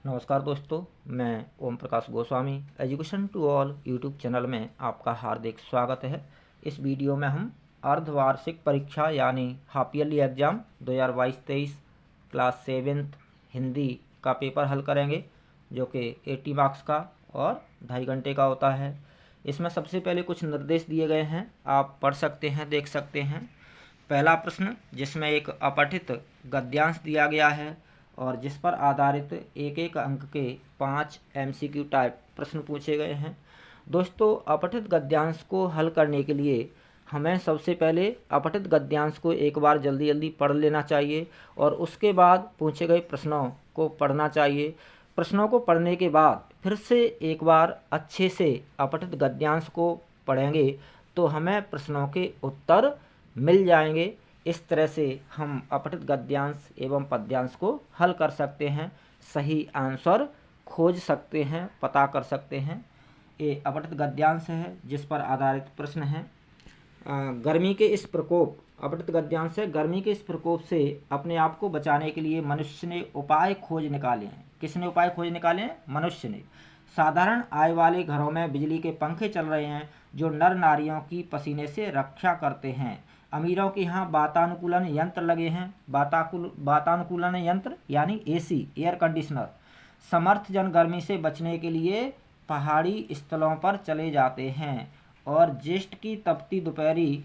नमस्कार दोस्तों, मैं Om Prakash Goswami education to all YouTube channel में आपका हार्दिक स्वागत है। इस वीडियो में हम अर्धवार्षिक परीक्षा यानी half yearly exam 2022-23 class 7th Hindi का पेपर हल करेंगे, जो कि 80 मार्क्स का और 2.5 घंटे का होता है। इसमें सबसे पहले कुछ निर्देश दिए गए हैं, आप पढ़ सकते हैं, देख सकते हैं। पहला प्रश्न, जिसमें एक अपठित गद्यांश दिया गया है और जिस पर आधारित एक एक अंक के 5 MCQ टाइप प्रश्न पूछे गए हैं। दोस्तों, अपठित गद्यांश को हल करने के लिए हमें सबसे पहले अपठित गद्यांश को एक बार जल्दी जल्दी पढ़ लेना चाहिए और उसके बाद पूछे गए प्रश्नों को पढ़ना चाहिए। प्रश्नों को पढ़ने के बाद फिर से एक बार अच्छे से अपठित गद्यांश को पढ़ेंगे तो हमें प्रश्नों के उत्तर मिल जाएंगे। इस तरह से हम अपठित गद्यांश एवं पद्यांश को हल कर सकते हैं, सही आंसर खोज सकते हैं, पता कर सकते हैं। ये अपठित गद्यांश है जिस पर आधारित प्रश्न है। गर्मी के इस प्रकोप, अपठित गद्यांश है, गर्मी के इस प्रकोप से अपने आप को बचाने के लिए मनुष्य ने उपाय खोज निकाले हैं। किसने उपाय खोज निकाले हैं? मनुष्य ने। साधारण आय वाले घरों में बिजली के पंखे चल रहे हैं जो नर नारियों की पसीने से रक्षा करते हैं। अमीरों के यहाँ वातानुकूलन यंत्र लगे हैं। वातानुकूलन यंत्र यानी AC, एयर कंडीशनर। समर्थ जन गर्मी से बचने के लिए पहाड़ी स्थलों पर चले जाते हैं और ज्येष्ठ की तपती दोपहरी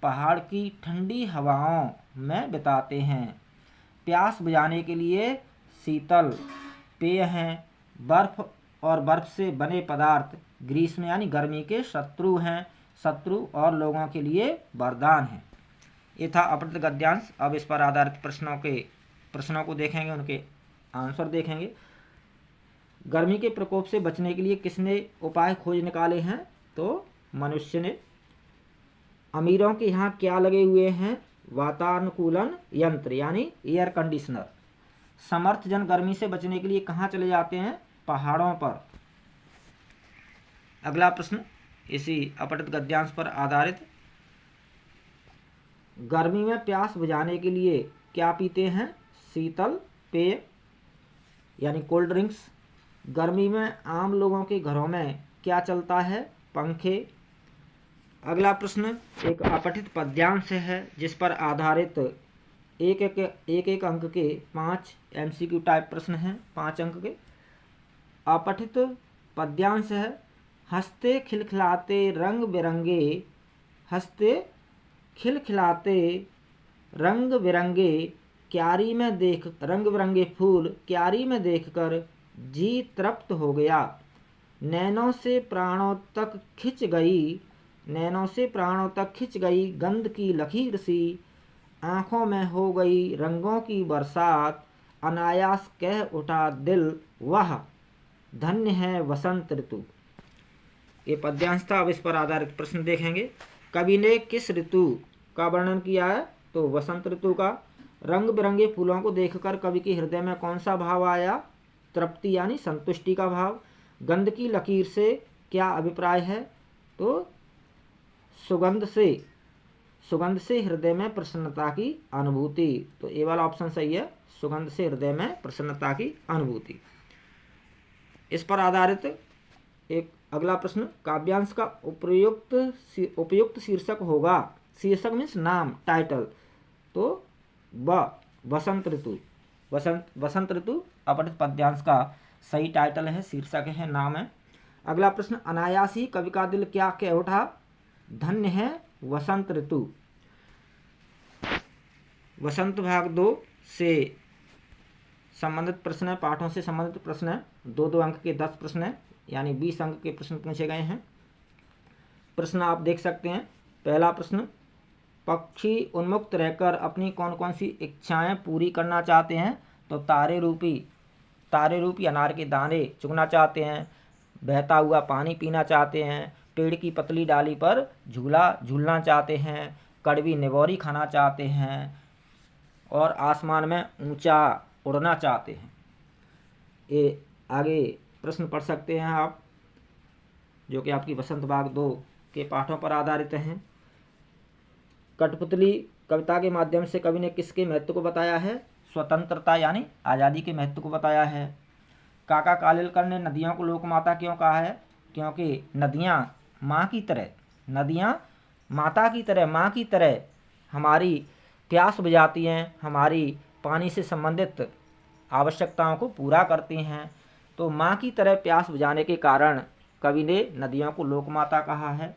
पहाड़ की ठंडी हवाओं में बिताते हैं। प्यास बुझाने के लिए शीतल पेय हैं। बर्फ और बर्फ से बने पदार्थ ग्रीष्म यानी गर्मी के शत्रु हैं, शत्रु और लोगों के लिए वरदान हैं। ये था अपठित गद्यांश। अब इस पर आधारित प्रश्नों को देखेंगे, उनके आंसर देखेंगे। गर्मी के प्रकोप से बचने के लिए किसने उपाय खोज निकाले हैं? तो मनुष्य ने। अमीरों के यहाँ क्या लगे हुए हैं? वातानुकूलन यंत्र यानी एयर कंडीशनर। समर्थ जन गर्मी से बचने के लिए कहाँ चले जाते हैं? पहाड़ों पर। अगला प्रश्न इसी अपठित गद्यांश पर आधारित। गर्मी में प्यास बुझाने के लिए क्या पीते हैं? शीतल पेय यानी कोल्ड ड्रिंक्स। गर्मी में आम लोगों के घरों में क्या चलता है? पंखे। अगला प्रश्न एक अपठित पद्यांश है जिस पर आधारित एक एक अंक के 5 MCQ टाइप प्रश्न हैं, 5 अंक के। अपठित पद्यांश है, हंसते खिलखिलाते रंग बिरंगे, हंसते खिलखिलाते रंग बिरंगे क्यारी में देख, रंग बिरंगे फूल क्यारी में देखकर जी तृप्त हो गया। नैनों से प्राणों तक खिंच गई, नैनों से प्राणों तक खिंच गई गंध की लकीर सी, आँखों में हो गई रंगों की बरसात, अनायास कह उठा दिल वह धन्य है वसंत ऋतु। ये पद्यांश था। अब इस पर आधारित प्रश्न देखेंगे। कवि ने किस ऋतु का वर्णन किया है? तो वसंत ऋतु का। रंग बिरंगे फूलों को देखकर कवि के हृदय में कौन सा भाव आया? तृप्ति यानी संतुष्टि का भाव। गंध की लकीर से क्या अभिप्राय है? तो सुगंध से हृदय में प्रसन्नता की अनुभूति। तो ये वाला ऑप्शन सही है, सुगंध से हृदय में प्रसन्नता की अनुभूति। इस पर आधारित एक अगला प्रश्न, काव्यांश का उपयुक्त शीर्षक होगा। शीर्षक मीन्स नाम, टाइटल। तो वसंत ऋतु। वसंत ऋतु अपठित पद्यांश का सही टाइटल है, शीर्षक है, नाम है। अगला प्रश्न, अनायास ही कवि का दिल क्या कह उठा? धन्य है वसंत ऋतु। वसंत भाग 2 से संबंधित प्रश्न है, पाठों से संबंधित प्रश्न है। 2 अंक के 10 प्रश्न है, यानी 20 अंक के प्रश्न पूछे गए हैं। प्रश्न आप देख सकते हैं। पहला प्रश्न, पक्षी उन्मुक्त रहकर अपनी कौन कौन सी इच्छाएं पूरी करना चाहते हैं? तो तारे रूपी अनार के दाने चुगना चाहते हैं, बहता हुआ पानी पीना चाहते हैं, पेड़ की पतली डाली पर झूलना चाहते हैं, कड़वी निबोरी खाना चाहते हैं और आसमान में ऊंचा उड़ना चाहते हैं। ये आगे प्रश्न पढ़ सकते हैं आप, जो कि आपकी वसंत भाग 2 के पाठों पर आधारित हैं। कठपुतली कविता के माध्यम से कवि ने किसके महत्व को बताया है? स्वतंत्रता यानी आज़ादी के महत्व को बताया है। काका कालेलकर ने नदियों को लोकमाता क्यों कहा है? क्योंकि नदियाँ माँ की तरह, नदियाँ माता की तरह, माँ की तरह हमारी प्यास बुझाती हैं, हमारी पानी से संबंधित आवश्यकताओं को पूरा करती हैं। तो माँ की तरह प्यास बुझाने के कारण कवि ने नदियों को लोकमाता कहा है।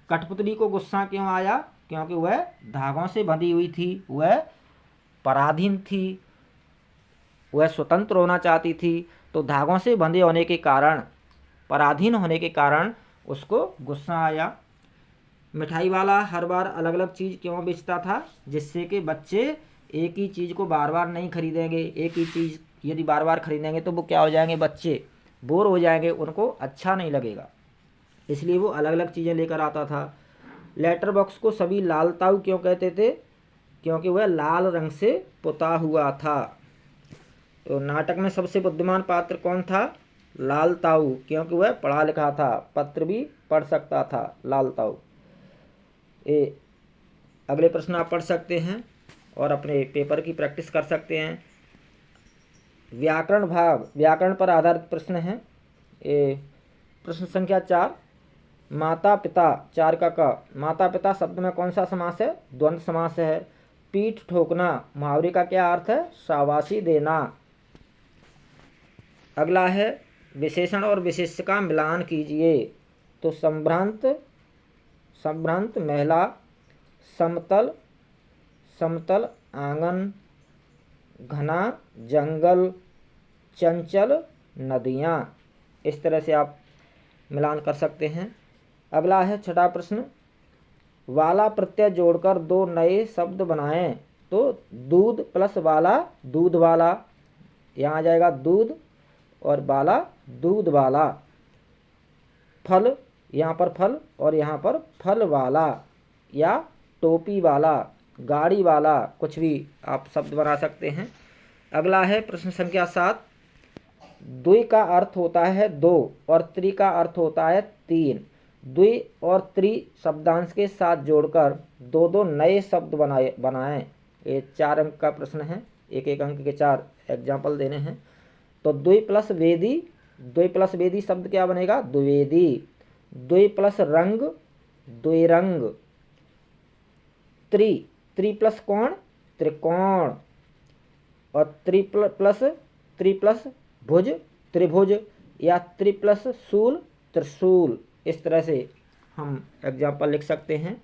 कठपुतली को गुस्सा क्यों आया? क्योंकि वह धागों से बंधी हुई थी, वह पराधीन थी, वह स्वतंत्र होना चाहती थी। तो धागों से बंधे होने के कारण, पराधीन होने के कारण उसको गुस्सा आया। मिठाई वाला हर बार अलग अलग चीज़ क्यों बेचता था? जिससे कि बच्चे एक ही चीज़ को बार बार नहीं खरीदेंगे। एक ही चीज़ यदि बार बार खरीदेंगे तो वो क्या हो जाएंगे? बच्चे बोर हो जाएंगे, उनको अच्छा नहीं लगेगा, इसलिए वो अलग अलग चीज़ें लेकर आता था। लेटर बॉक्स को सभी लाल ताऊ क्यों कहते थे? क्योंकि वह लाल रंग से पुता हुआ था। तो नाटक में सबसे बुद्धिमान पात्र कौन था? लाल ताऊ, क्योंकि वह पढ़ा लिखा था, पत्र भी पढ़ सकता था लाल ताऊ। अगले प्रश्न आप पढ़ सकते हैं और अपने पेपर की प्रैक्टिस कर सकते हैं। व्याकरण भाग, व्याकरण पर आधारित प्रश्न है। प्रश्न संख्या 4, माता पिता, 4 का क, माता पिता शब्द में कौन सा समास है? द्वंद्व समास है। पीठ ठोकना मुहावरे का क्या अर्थ है? शाबाशी देना। अगला है विशेषण और विशेष्य का मिलान कीजिए। तो संभ्रांत, संभ्रांत महिला, समतल, समतल आंगन, घना जंगल, चंचल नदियाँ। इस तरह से आप मिलान कर सकते हैं। अगला है 6ठा प्रश्न, वाला प्रत्यय जोड़कर 2 नए शब्द बनाएं। तो दूध प्लस वाला, दूध वाला, यहाँ आ जाएगा दूध और वाला, दूध वाला। फल, यहाँ पर फल और यहाँ पर फल वाला, या टोपी वाला, गाड़ी वाला, कुछ भी आप शब्द बना सकते हैं। अगला है प्रश्न संख्या 7, द्वि का अर्थ होता है 2 और त्रि का अर्थ होता है 3। द्वि और त्रि शब्दांश के साथ जोड़कर 2 नए शब्द बनाएं। ये 4 अंक का प्रश्न है, एक एक अंक के 4 एग्जाम्पल देने हैं। तो द्वि प्लस वेदी, द्वि प्लस वेदी शब्द क्या बनेगा? द्विवेदी। द्वि प्लस रंग, द्विरंग। त्रि, त्रि प्लस कोण, त्रिकोण। और त्रि प्लस भुज, त्रिभुज, या त्रि प्लस शूल, त्रिशूल। इस तरह से हम एग्जाम्पल लिख सकते हैं।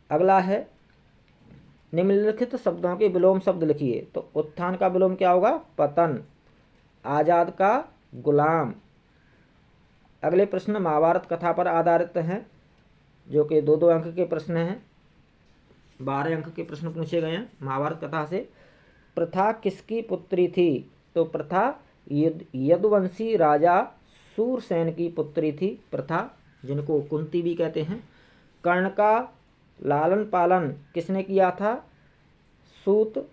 अगला है निम्नलिखित शब्दों के विलोम शब्द लिखिए। तो उत्थान का विलोम क्या होगा? पतन। आज़ाद का गुलाम। अगले प्रश्न महाभारत कथा पर आधारित हैं, जो कि 2-2 अंक के प्रश्न हैं। 12 अंक के प्रश्न पूछे गए हैं महाभारत कथा से। प्रथा किसकी पुत्री थी? तो प्रथा यदुवंशी राजा सूरसेन की पुत्री थी, प्रथा, जिनको कुंती भी कहते हैं। कर्ण का लालन पालन किसने किया था? सूत,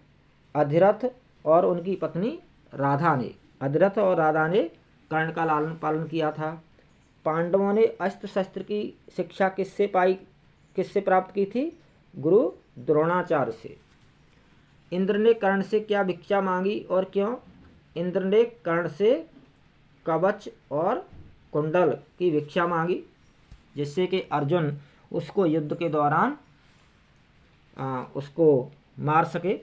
अधिरथ और उनकी पत्नी राधा ने। अधिरथ और राधा ने कर्ण का लालन पालन किया था। पांडवों ने अस्त्र शस्त्र की शिक्षा किससे प्राप्त की थी? गुरु द्रोणाचार्य से। इंद्र ने कर्ण से क्या भिक्षा मांगी और क्यों? इंद्र ने कर्ण से कवच और कुंडल की भिक्षा मांगी, जिससे कि अर्जुन उसको युद्ध के दौरान उसको मार सके।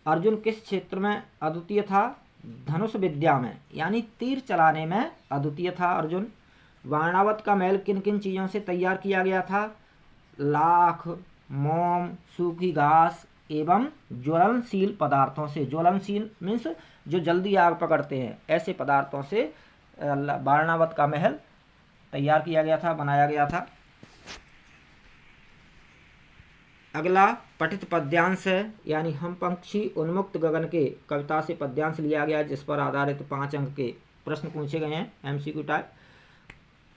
अर्जुन किस क्षेत्र में अद्वितीय था? धनुष विद्या में, यानी तीर चलाने में अद्वितीय था अर्जुन। वारणावत का महल किन किन चीज़ों से तैयार किया गया था? लाख, मोम, सूखी घास एवं ज्वलनशील पदार्थों से। ज्वलनशील मीन्स जो जल्दी आग पकड़ते हैं, ऐसे पदार्थों से वारणावत का महल तैयार किया गया था, बनाया गया था। अगला पठित पद्यांश है, यानी हम पंक्षी उन्मुक्त गगन के कविता से पद्यांश लिया गया, जिस पर आधारित 5 अंक के प्रश्न पूछे गए हैं MCQ टाइप।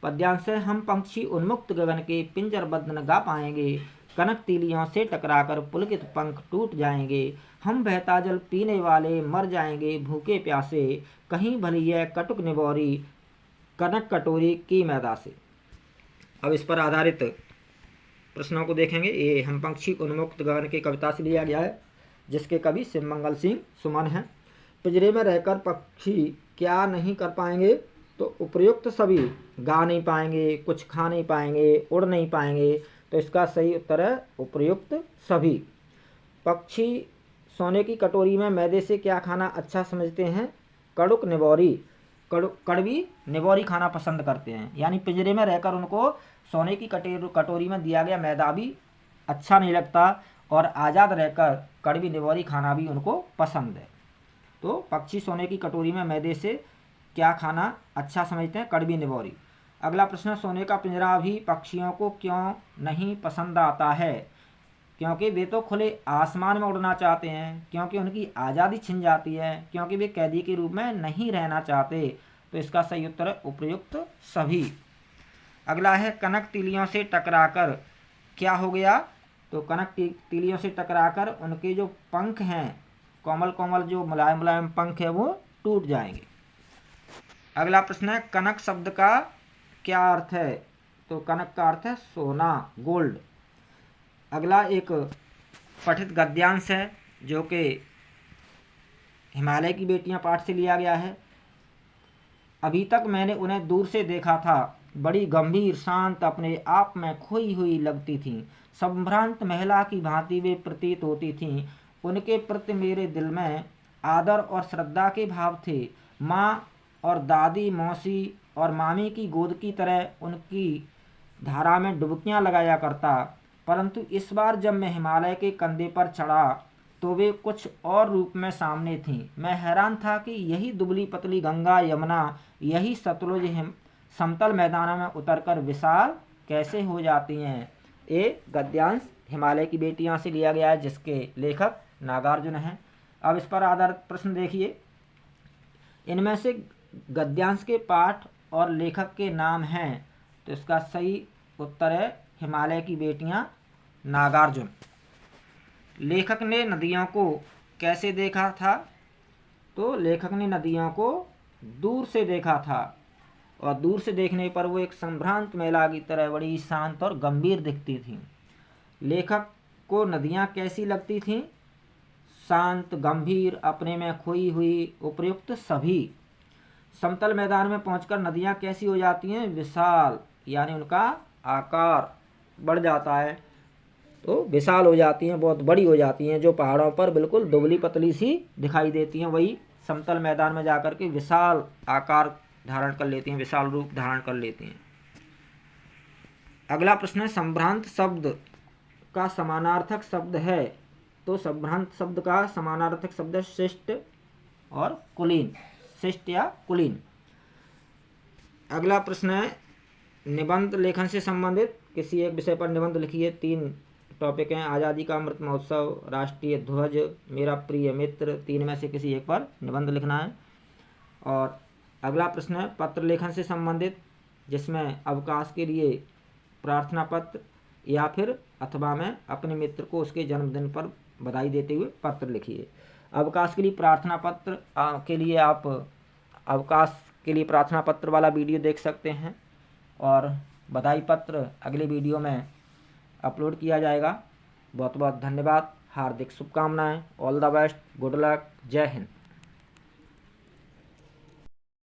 पद्यांश है, हम पंक्षी उन्मुक्त गगन के पिंजरबद्ध न गा पाएंगे, कनक तीलियों से टकराकर पुलकित पंख टूट जाएंगे, हम बहता जल पीने वाले मर जाएंगे भूखे प्यासे, कहीं भली है कटुक निबोरी कनक कटोरी की मैदा से। अब इस पर आधारित प्रश्नों को देखेंगे। ये हम पंक्षी उन्मुक्त गगन की कविता से लिया गया है, जिसके कवि शिवमंगल सिंह सुमन हैं। पिंजरे में रहकर पक्षी क्या नहीं कर पाएंगे? तो उपर्युक्त सभी। गा नहीं पाएंगे, कुछ खा नहीं पाएंगे, उड़ नहीं पाएंगे, तो इसका सही उत्तर है उपर्युक्त सभी। पक्षी सोने की कटोरी में मैदे से क्या खाना अच्छा समझते हैं? कड़ुक निबोरी। कड़वी निबोरी खाना पसंद करते हैं, यानी पिंजरे में रहकर उनको सोने की कटोरी में दिया गया मैदा भी अच्छा नहीं लगता और आज़ाद रहकर कड़वी निबोरी खाना भी उनको पसंद है। तो पक्षी सोने की कटोरी में मैदे से क्या खाना अच्छा समझते हैं? कड़वी निबोरी। अगला प्रश्न, सोने का पिंजरा भी पक्षियों को क्यों नहीं पसंद आता है? क्योंकि वे तो खुले आसमान में उड़ना चाहते हैं, क्योंकि उनकी आज़ादी छिन जाती है, क्योंकि वे कैदी के रूप में नहीं रहना चाहते। तो इसका सही उत्तर है उपर्युक्त सभी। अगला है, कनक तिलियों से टकराकर क्या हो गया? तो कनक तिलियों से टकराकर उनके जो पंख हैं, कोमल कोमल जो मुलायम मुलायम पंख है, वो टूट जाएंगे। अगला प्रश्न है, कनक शब्द का क्या अर्थ है? तो कनक का अर्थ है सोना, गोल्ड। अगला एक पठित गद्यांश है जो कि हिमालय की बेटियां पाठ से लिया गया है। अभी तक मैंने उन्हें दूर से देखा था, बड़ी गंभीर, शांत, अपने आप में खोई हुई लगती थीं। संभ्रांत महिला की भांति वे प्रतीत होती थीं। उनके प्रति मेरे दिल में आदर और श्रद्धा के भाव थे। माँ और दादी, मौसी और मामी की गोद की तरह उनकी धारा में डुबकियां लगाया करता। परंतु इस बार जब मैं हिमालय के कंधे पर चढ़ा तो वे कुछ और रूप में सामने थीं। मैं हैरान था कि यही दुबली पतली गंगा, यमुना, यही सतलुज समतल मैदानों में उतरकर विशाल कैसे हो जाती हैं। ये गद्यांश हिमालय की बेटियां से लिया गया है, जिसके लेखक नागार्जुन हैं। अब इस पर आधारित प्रश्न देखिए, इनमें से गद्यांश के पाठ और लेखक के नाम हैं। तो इसका सही उत्तर है हिमालय की बेटियां, नागार्जुन। लेखक ने नदियों को कैसे देखा था? तो लेखक ने नदियों को दूर से देखा था, और दूर से देखने पर वो एक संभ्रांत महिला की तरह बड़ी शांत और गंभीर दिखती थी। लेखक को नदियाँ कैसी लगती थीं? शांत, गंभीर, अपने में खोई हुई, उपर्युक्त सभी। समतल मैदान में पहुंचकर नदियाँ कैसी हो जाती हैं? विशाल, यानी उनका आकार बढ़ जाता है, तो विशाल हो जाती हैं, बहुत बड़ी हो जाती हैं। जो पहाड़ों पर बिल्कुल दुबली पतली सी दिखाई देती हैं, वही समतल मैदान में जाकर के विशाल आकार धारण कर लेती हैं, विशाल रूप धारण कर लेती हैं। अगला प्रश्न है, संभ्रांत शब्द का समानार्थक शब्द है। तो संभ्रांत शब्द का समानार्थक शब्द है शिष्ट और कुलीन, शिष्ट या कुलीन। अगला प्रश्न है, निबंध लेखन से संबंधित किसी एक विषय पर निबंध लिखिए। 3 टॉपिक हैं, आज़ादी का अमृत महोत्सव, राष्ट्रीय ध्वज, मेरा प्रिय मित्र। 3 में से किसी एक पर निबंध लिखना है। और अगला प्रश्न है, पत्र लेखन से संबंधित, जिसमें अवकाश के लिए प्रार्थना पत्र या फिर अथवा में अपने मित्र को उसके जन्मदिन पर बधाई देते हुए पत्र लिखिए। अवकाश के लिए प्रार्थना पत्र के लिए आप अवकाश के लिए प्रार्थना पत्र वाला वीडियो देख सकते हैं, और बधाई पत्र अगले वीडियो में अपलोड किया जाएगा। बहुत बहुत धन्यवाद, हार्दिक शुभकामनाएं, all the best, good luck, जय हिंद।